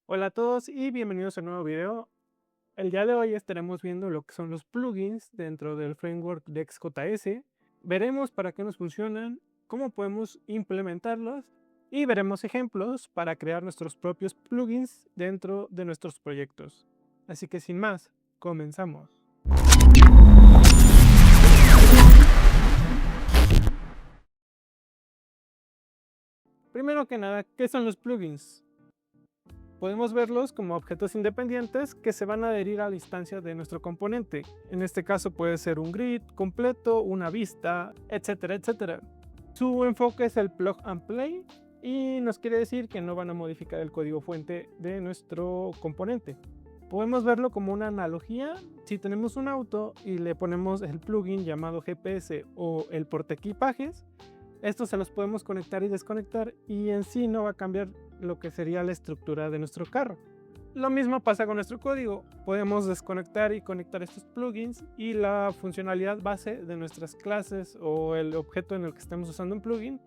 Hola a todos y bienvenidos a un nuevo video. El día de hoy estaremos viendo lo que son los plugins dentro del framework de XJS. Veremos para qué nos funcionan, cómo podemos implementarlos y veremos ejemplos para crear nuestros propios plugins dentro de nuestros proyectos. Así que sin más, comenzamos. Primero que nada, ¿qué son los plugins? Podemos verlos como objetos independientes que se van a adherir a la instancia de nuestro componente. En este caso puede ser un grid completo, una vista, etcétera, etcétera. Su enfoque es el plug and play y nos quiere decir que no van a modificar el código fuente de nuestro componente. Podemos verlo como una analogía. Si tenemos un auto y le ponemos el plugin llamado GPS o el portaequipajes, estos se los podemos conectar y desconectar y en sí no va a cambiar lo que sería la estructura de nuestro carro. Lo mismo pasa con nuestro código. Podemos desconectar y conectar estos plugins y la funcionalidad base de nuestras clases o el objeto en el que estemos usando un plugin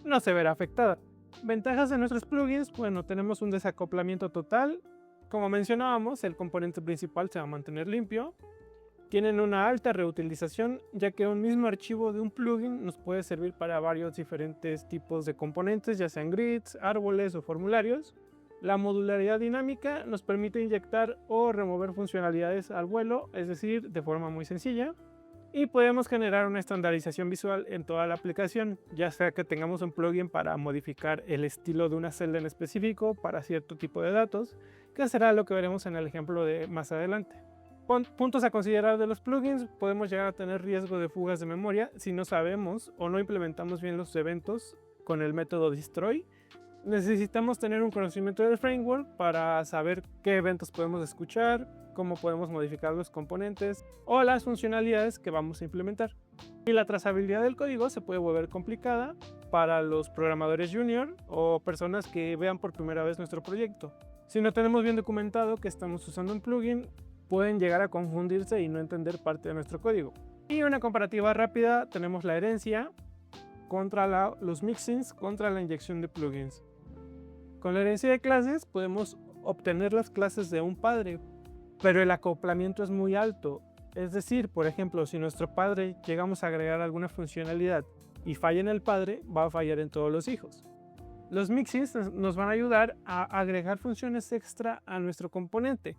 no se verá afectada. Ventajas de nuestros plugins, bueno, tenemos un desacoplamiento total. Como mencionábamos, el componente principal se va a mantener limpio. Tienen una alta reutilización, ya que un mismo archivo de un plugin nos puede servir para varios diferentes tipos de componentes, ya sean grids, árboles o formularios. La modularidad dinámica nos permite inyectar o remover funcionalidades al vuelo, es decir, de forma muy sencilla. Y podemos generar una estandarización visual en toda la aplicación, ya sea que tengamos un plugin para modificar el estilo de una celda en específico para cierto tipo de datos, que será lo que veremos en el ejemplo de más adelante. Puntos a considerar de los plugins: podemos llegar a tener riesgo de fugas de memoria si no sabemos o no implementamos bien los eventos con el método destroy. Necesitamos tener un conocimiento del framework para saber qué eventos podemos escuchar, cómo podemos modificar los componentes o las funcionalidades que vamos a implementar. Y la trazabilidad del código se puede volver complicada para los programadores junior o personas que vean por primera vez nuestro proyecto. Si no tenemos bien documentado que estamos usando un plugin, pueden llegar a confundirse y no entender parte de nuestro código. Y una comparativa rápida: tenemos la herencia contra los mixins contra la inyección de plugins. Con la herencia de clases podemos obtener las clases de un padre, pero el acoplamiento es muy alto. Es decir, por ejemplo, si nuestro padre llegamos a agregar alguna funcionalidad y falla en el padre, va a fallar en todos los hijos. Los mixins nos van a ayudar a agregar funciones extra a nuestro componente.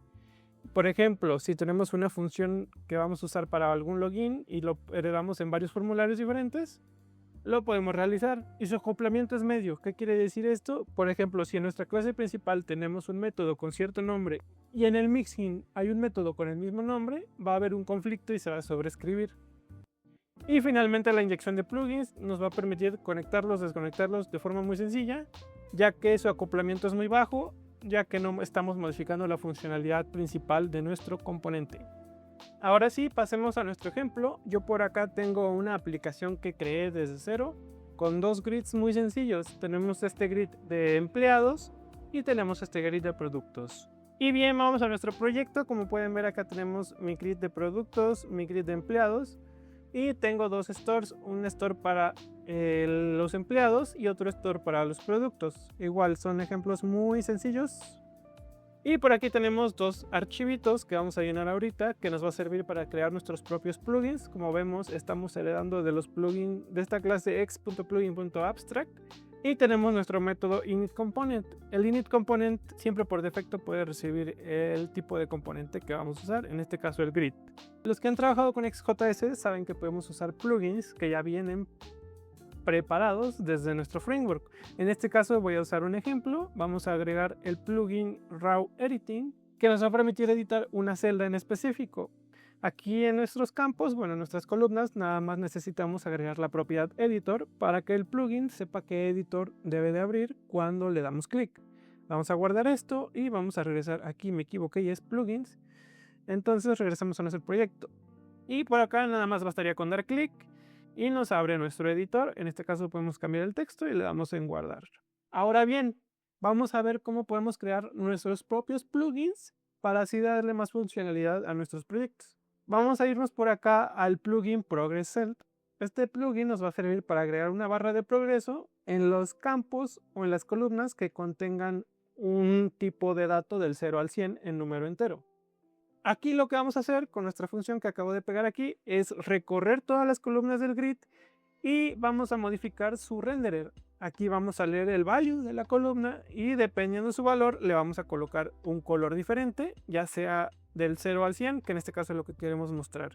Por ejemplo, si tenemos una función que vamos a usar para algún login y lo heredamos en varios formularios diferentes, lo podemos realizar. Y su acoplamiento es medio. ¿Qué quiere decir esto? Por ejemplo, si en nuestra clase principal tenemos un método con cierto nombre y en el mixin hay un método con el mismo nombre, va a haber un conflicto y se va a sobreescribir. Y finalmente, la inyección de plugins nos va a permitir conectarlos, desconectarlos de forma muy sencilla, ya que su acoplamiento es muy bajo, ya que no estamos modificando la funcionalidad principal de nuestro componente. Ahora sí, pasemos a nuestro ejemplo. Yo por acá tengo una aplicación que creé desde cero con dos grids muy sencillos. Tenemos este grid de empleados y tenemos este grid de productos. Y bien, vamos a nuestro proyecto. Como pueden ver, acá tenemos mi grid de productos, mi grid de empleados, y tengo dos stores, un store para los empleados y otro store para los productos. Igual son ejemplos muy sencillos. Y por aquí tenemos dos archivitos que vamos a llenar ahorita, que nos va a servir para crear nuestros propios plugins. Como vemos, estamos heredando de los plugins de esta clase x.plugin.abstract. Y tenemos nuestro método initComponent. El initComponent siempre por defecto puede recibir el tipo de componente que vamos a usar, en este caso el grid. Los que han trabajado con XJS saben que podemos usar plugins que ya vienen preparados desde nuestro framework. En este caso voy a usar un ejemplo. Vamos a agregar el plugin Raw Editing, que nos va a permitir editar una celda en específico. Aquí en nuestros campos, bueno, en nuestras columnas, nada más necesitamos agregar la propiedad editor para que el plugin sepa qué editor debe de abrir cuando le damos clic. Vamos a guardar esto y vamos a regresar. Aquí me equivoqué y es plugins. Entonces regresamos a nuestro proyecto. Y por acá nada más bastaría con dar clic y nos abre nuestro editor. En este caso podemos cambiar el texto y le damos en guardar. Ahora bien, vamos a ver cómo podemos crear nuestros propios plugins para así darle más funcionalidad a nuestros proyectos. Vamos a irnos por acá al plugin Progress Cell. Este plugin nos va a servir para agregar una barra de progreso en los campos o en las columnas que contengan un tipo de dato del 0 al 100 en número entero. Aquí lo que vamos a hacer con nuestra función que acabo de pegar aquí es recorrer todas las columnas del grid y vamos a modificar su renderer. Aquí vamos a leer el value de la columna y dependiendo de su valor le vamos a colocar un color diferente, ya sea del 0 al 100, que en este caso es lo que queremos mostrar.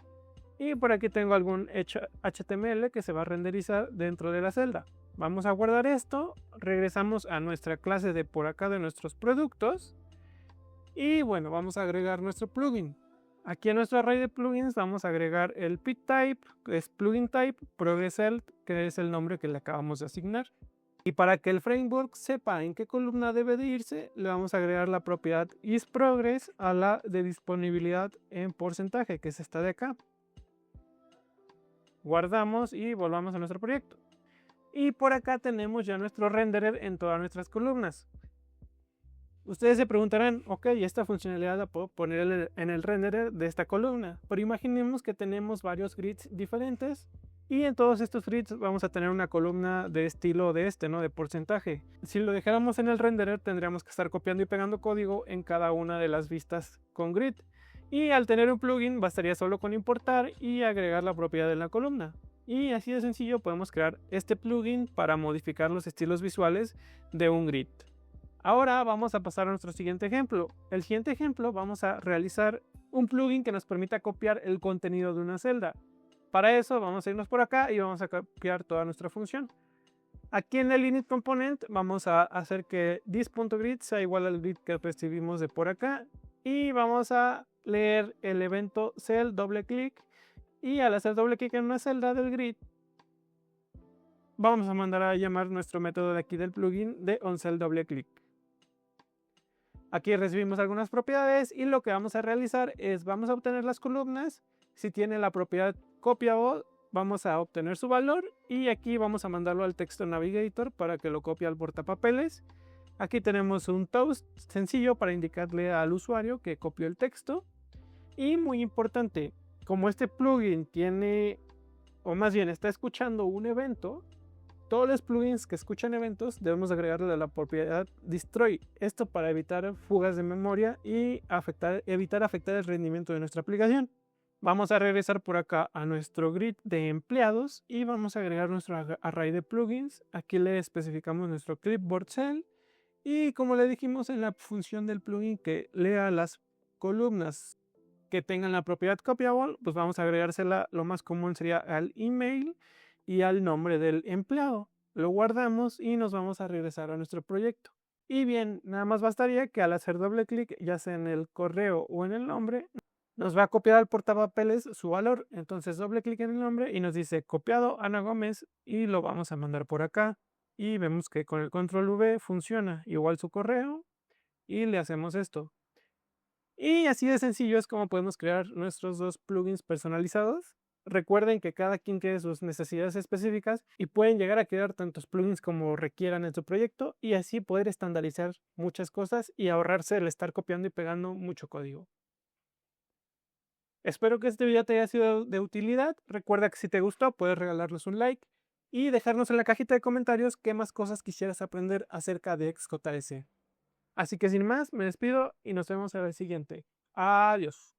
Y por aquí tengo algún HTML que se va a renderizar dentro de la celda. Vamos a guardar esto, regresamos a nuestra clase de por acá de nuestros productos y bueno, vamos a agregar nuestro plugin. Aquí en nuestro array de plugins vamos a agregar el PicType, que es plugin type, ProgressCell, que es el nombre que le acabamos de asignar. Y para que el framework sepa en qué columna debe de irse, le vamos a agregar la propiedad isProgress a la de disponibilidad en porcentaje, que es esta de acá. Guardamos y volvamos a nuestro proyecto. Y por acá tenemos ya nuestro renderer en todas nuestras columnas. Ustedes se preguntarán, ok, esta funcionalidad la puedo poner en el renderer de esta columna, pero imaginemos que tenemos varios grids diferentes y en todos estos grids vamos a tener una columna de estilo de ¿no? De porcentaje. Si lo dejáramos en el renderer tendríamos que estar copiando y pegando código en cada una de las vistas con grid. Y al tener un plugin bastaría solo con importar y agregar la propiedad de la columna. Y así de sencillo podemos crear este plugin para modificar los estilos visuales de un grid. Ahora vamos a pasar a nuestro siguiente ejemplo. El siguiente ejemplo vamos a realizar un plugin que nos permita copiar el contenido de una celda. Para eso vamos a irnos por acá y vamos a copiar toda nuestra función. Aquí en el init component vamos a hacer que this.grid sea igual al grid que recibimos de por acá y vamos a leer el evento cell doble clic y al hacer doble clic en una celda del grid vamos a mandar a llamar nuestro método de aquí del plugin de onCellDoubleClick. Aquí recibimos algunas propiedades y lo que vamos a realizar es vamos a obtener las columnas. Si tiene la propiedad copiable vamos a obtener su valor y aquí vamos a mandarlo al texto navigator para que lo copie al portapapeles. Aquí tenemos un toast sencillo para indicarle al usuario que copió el texto. Y muy importante, como este plugin tiene, o más bien está escuchando un evento, todos los plugins que escuchan eventos debemos agregarle la propiedad destroy. Esto para evitar fugas de memoria y evitar afectar el rendimiento de nuestra aplicación. Vamos a regresar por acá a nuestro grid de empleados y vamos a agregar nuestro array de plugins. Aquí le especificamos nuestro clipboard cell y como le dijimos en la función del plugin que lea las columnas que tengan la propiedad copiable, pues vamos a agregársela, lo más común sería al email y al nombre del empleado. Lo guardamos y nos vamos a regresar a nuestro proyecto. Y bien, nada más bastaría que al hacer doble clic, ya sea en el correo o en el nombre, nos va a copiar al portapapeles su valor. Entonces doble clic en el nombre y nos dice copiado Ana Gómez y lo vamos a mandar por acá. Y vemos que con el control V funciona igual su correo y le hacemos esto. Y así de sencillo es como podemos crear nuestros dos plugins personalizados. Recuerden que cada quien tiene sus necesidades específicas y pueden llegar a crear tantos plugins como requieran en su proyecto y así poder estandarizar muchas cosas y ahorrarse el estar copiando y pegando mucho código. Espero que este video te haya sido de utilidad. Recuerda que si te gustó puedes regalarnos un like y dejarnos en la cajita de comentarios qué más cosas quisieras aprender acerca de XJS. Así que sin más, me despido y nos vemos en el siguiente. Adiós.